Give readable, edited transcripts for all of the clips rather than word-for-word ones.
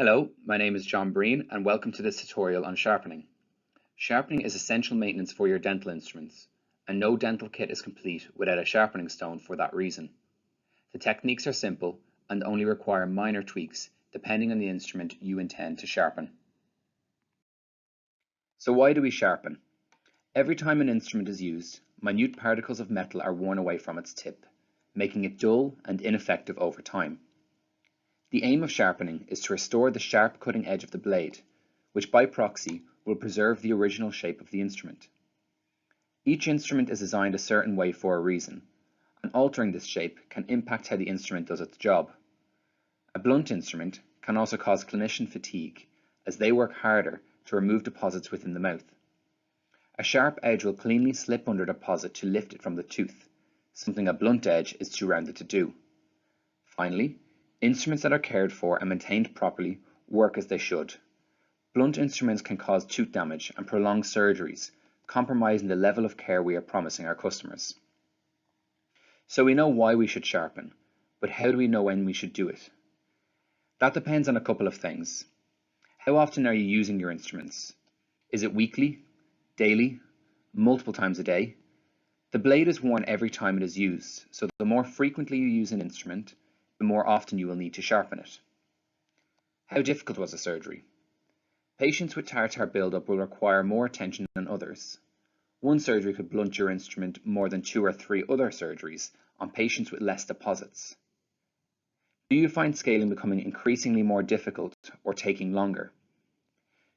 Hello, my name is John Breen and welcome to this tutorial on sharpening. Sharpening is essential maintenance for your dental instruments, and no dental kit is complete without a sharpening stone for that reason. The techniques are simple and only require minor tweaks depending on the instrument you intend to sharpen. So why do we sharpen? Every time an instrument is used, minute particles of metal are worn away from its tip, making it dull and ineffective over time. The aim of sharpening is to restore the sharp cutting edge of the blade, which by proxy will preserve the original shape of the instrument. Each instrument is designed a certain way for a reason, and altering this shape can impact how the instrument does its job. A blunt instrument can also cause clinician fatigue, as they work harder to remove deposits within the mouth. A sharp edge will cleanly slip under a deposit to lift it from the tooth, something a blunt edge is too rounded to do. Finally, instruments that are cared for and maintained properly work as they should. Blunt instruments can cause tooth damage and prolonged surgeries, compromising the level of care we are promising our customers. So we know why we should sharpen, but how do we know when we should do it? That depends on a couple of things. How often are you using your instruments? Is it weekly, daily, multiple times a day? The blade is worn every time it is used, so the more frequently you use an instrument, the more often you will need to sharpen it. How difficult was the surgery? Patients with tartar buildup will require more attention than others. One surgery could blunt your instrument more than 2 or 3 other surgeries on patients with less deposits. Do you find scaling becoming increasingly more difficult or taking longer?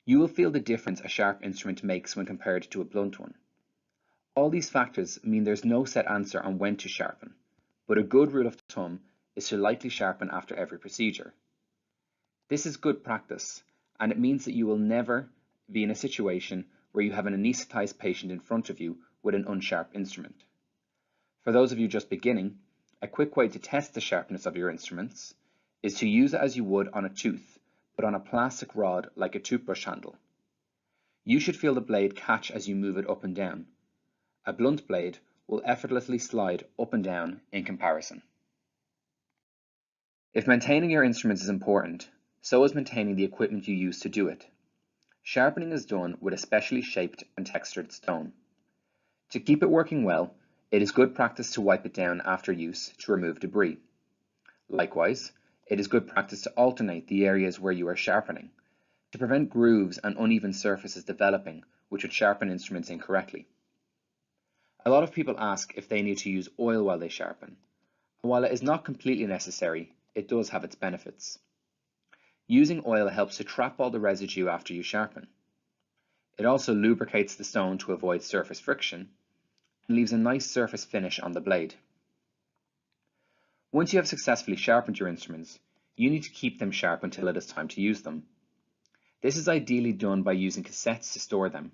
You will feel the difference a sharp instrument makes when compared to a blunt one. All these factors mean there's no set answer on when to sharpen, but a good rule of thumb is to lightly sharpen after every procedure. This is good practice, and it means that you will never be in a situation where you have an anaesthetized patient in front of you with an unsharp instrument. For those of you just beginning, a quick way to test the sharpness of your instruments is to use it as you would on a tooth, but on a plastic rod like a toothbrush handle. You should feel the blade catch as you move it up and down. A blunt blade will effortlessly slide up and down in comparison. If maintaining your instruments is important, so is maintaining the equipment you use to do it. Sharpening is done with a specially shaped and textured stone. To keep it working well, it is good practice to wipe it down after use to remove debris. Likewise, it is good practice to alternate the areas where you are sharpening, to prevent grooves and uneven surfaces developing which would sharpen instruments incorrectly. A lot of people ask if they need to use oil while they sharpen, and while it is not completely necessary, it does have its benefits. Using oil helps to trap all the residue after you sharpen. It also lubricates the stone to avoid surface friction and leaves a nice surface finish on the blade. Once you have successfully sharpened your instruments, you need to keep them sharp until it is time to use them. This is ideally done by using cassettes to store them.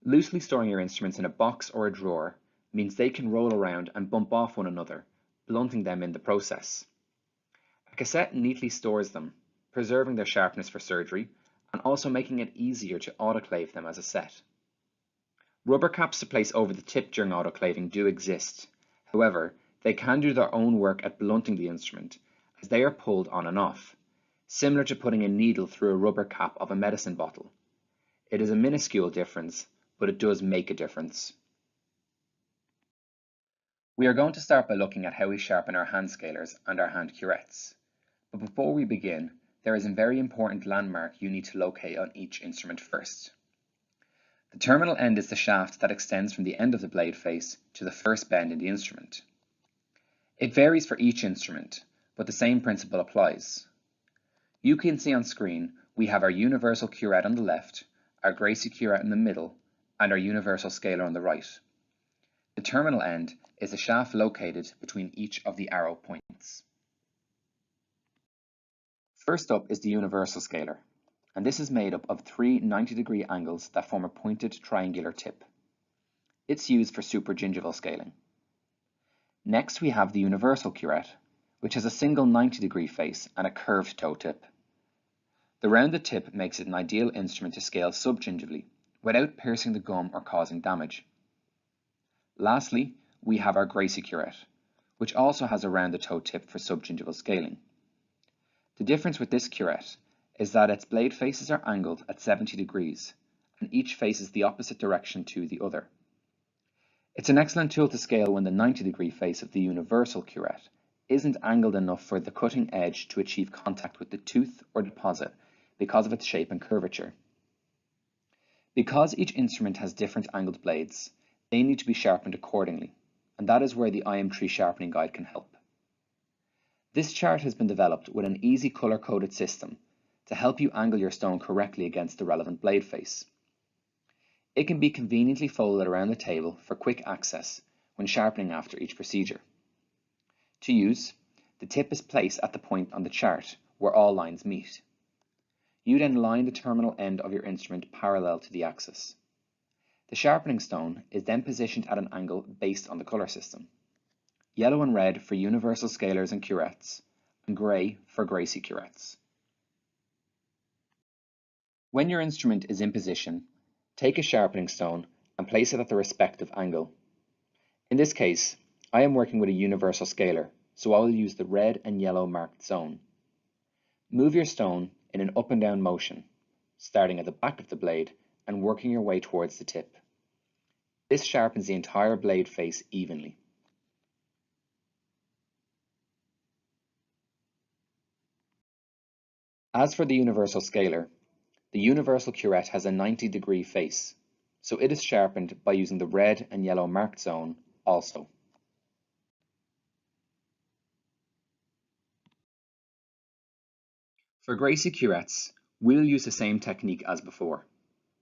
Loosely storing your instruments in a box or a drawer means they can roll around and bump off one another, blunting them in the process. A cassette neatly stores them, preserving their sharpness for surgery and also making it easier to autoclave them as a set. Rubber caps to place over the tip during autoclaving do exist. However, they can do their own work at blunting the instrument, as they are pulled on and off, similar to putting a needle through a rubber cap of a medicine bottle. It is a minuscule difference, but it does make a difference. We are going to start by looking at how we sharpen our hand scalers and our hand curettes. But before we begin, there is a very important landmark you need to locate on each instrument first. The terminal end is the shaft that extends from the end of the blade face to the first bend in the instrument. It varies for each instrument, but the same principle applies. You can see on screen we have our universal curette on the left, our Gracie curette in the middle, and our universal scaler on the right. The terminal end is the shaft located between each of the arrow points. First up is the universal scaler, and this is made up of 3 90-degree angles that form a pointed triangular tip. It's used for supragingival scaling. Next we have the universal curette, which has a single 90-degree face and a curved toe tip. The rounded tip makes it an ideal instrument to scale subgingivally, without piercing the gum or causing damage. Lastly, we have our Gracie curette, which also has a rounded toe tip for subgingival scaling. The difference with this curette is that its blade faces are angled at 70 degrees, and each faces the opposite direction to the other. It's an excellent tool to scale when the 90-degree face of the universal curette isn't angled enough for the cutting edge to achieve contact with the tooth or deposit because of its shape and curvature. Because each instrument has different angled blades, they need to be sharpened accordingly, and that is where the iM3 sharpening guide can help. This chart has been developed with an easy color-coded system to help you angle your stone correctly against the relevant blade face. It can be conveniently folded around the table for quick access when sharpening after each procedure. To use, the tip is placed at the point on the chart where all lines meet. You then line the terminal end of your instrument parallel to the axis. The sharpening stone is then positioned at an angle based on the color system. Yellow and red for universal scalers and curettes, and grey for Gracie curettes. When your instrument is in position, take a sharpening stone and place it at the respective angle. In this case, I am working with a universal scaler, so I will use the red and yellow marked zone. Move your stone in an up and down motion, starting at the back of the blade and working your way towards the tip. This sharpens the entire blade face evenly. As for the universal scaler, the universal curette has a 90-degree face, so it is sharpened by using the red and yellow marked zone also. For Gracie curettes, we'll use the same technique as before.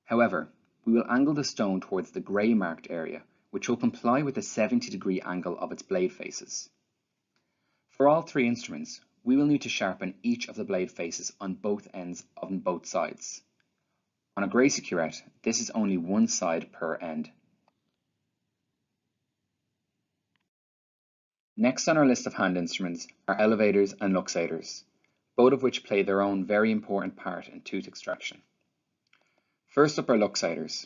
However, we will angle the stone towards the grey marked area, which will comply with the 70-degree angle of its blade faces. For all three instruments, we will need to sharpen each of the blade faces on both ends on both sides. On a Gracie curette, this is only one side per end. Next on our list of hand instruments are elevators and luxators, both of which play their own very important part in tooth extraction. First up are luxators,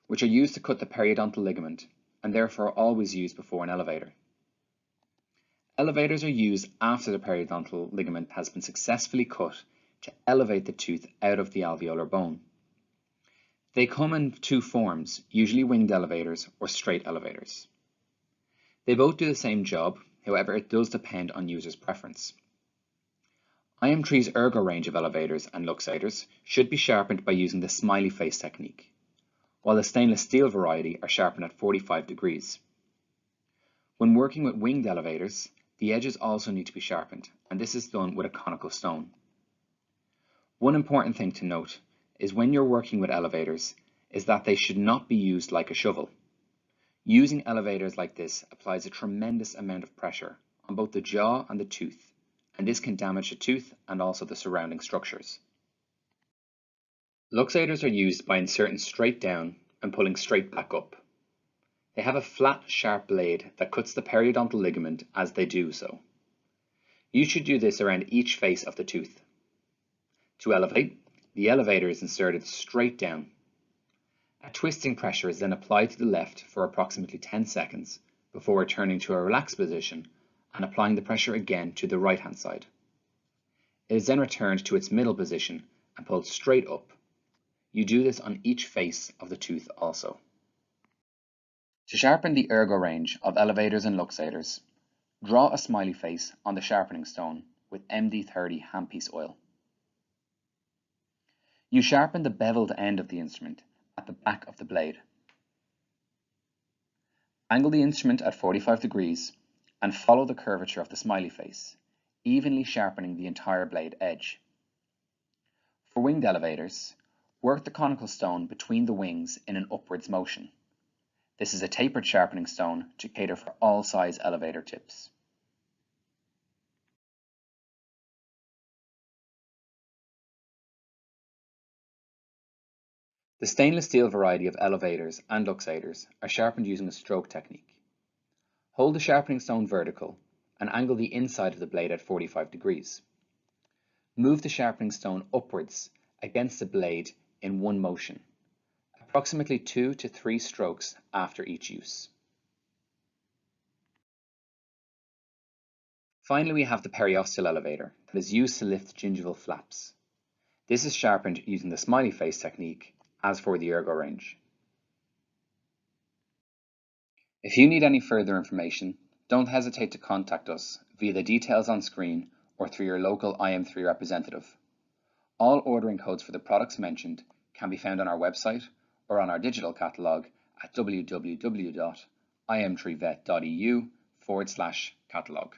which are used to cut the periodontal ligament and therefore always used before an elevator. Elevators are used after the periodontal ligament has been successfully cut to elevate the tooth out of the alveolar bone. They come in two forms, usually winged elevators or straight elevators. They both do the same job, however it does depend on user's preference. iM3's ergo range of elevators and luxators should be sharpened by using the smiley face technique, while the stainless steel variety are sharpened at 45 degrees. When working with winged elevators, the edges also need to be sharpened, and this is done with a conical stone. One important thing to note is when you're working with elevators is that they should not be used like a shovel. Using elevators like this applies a tremendous amount of pressure on both the jaw and the tooth, and this can damage the tooth and also the surrounding structures. Luxators are used by inserting straight down and pulling straight back up. They have a flat, sharp blade that cuts the periodontal ligament as they do so. You should do this around each face of the tooth. To elevate, the elevator is inserted straight down. A twisting pressure is then applied to the left for approximately 10 seconds before returning to a relaxed position and applying the pressure again to the right hand side. It is then returned to its middle position and pulled straight up. You do this on each face of the tooth also. To sharpen the ergo range of elevators and luxators, draw a smiley face on the sharpening stone with MD30 handpiece oil. You sharpen the beveled end of the instrument at the back of the blade. Angle the instrument at 45 degrees and follow the curvature of the smiley face, evenly sharpening the entire blade edge. For winged elevators, work the conical stone between the wings in an upwards motion. This is a tapered sharpening stone to cater for all size elevator tips. The stainless steel variety of elevators and luxators are sharpened using a stroke technique. Hold the sharpening stone vertical and angle the inside of the blade at 45 degrees. Move the sharpening stone upwards against the blade in one motion, approximately 2 to 3 strokes after each use. Finally, we have the periosteal elevator that is used to lift gingival flaps. This is sharpened using the smiley face technique, as for the ergo range. If you need any further information, don't hesitate to contact us via the details on screen or through your local iM3 representative. All ordering codes for the products mentioned can be found on our website or on our digital catalogue at www.iM3vet.eu/catalogue.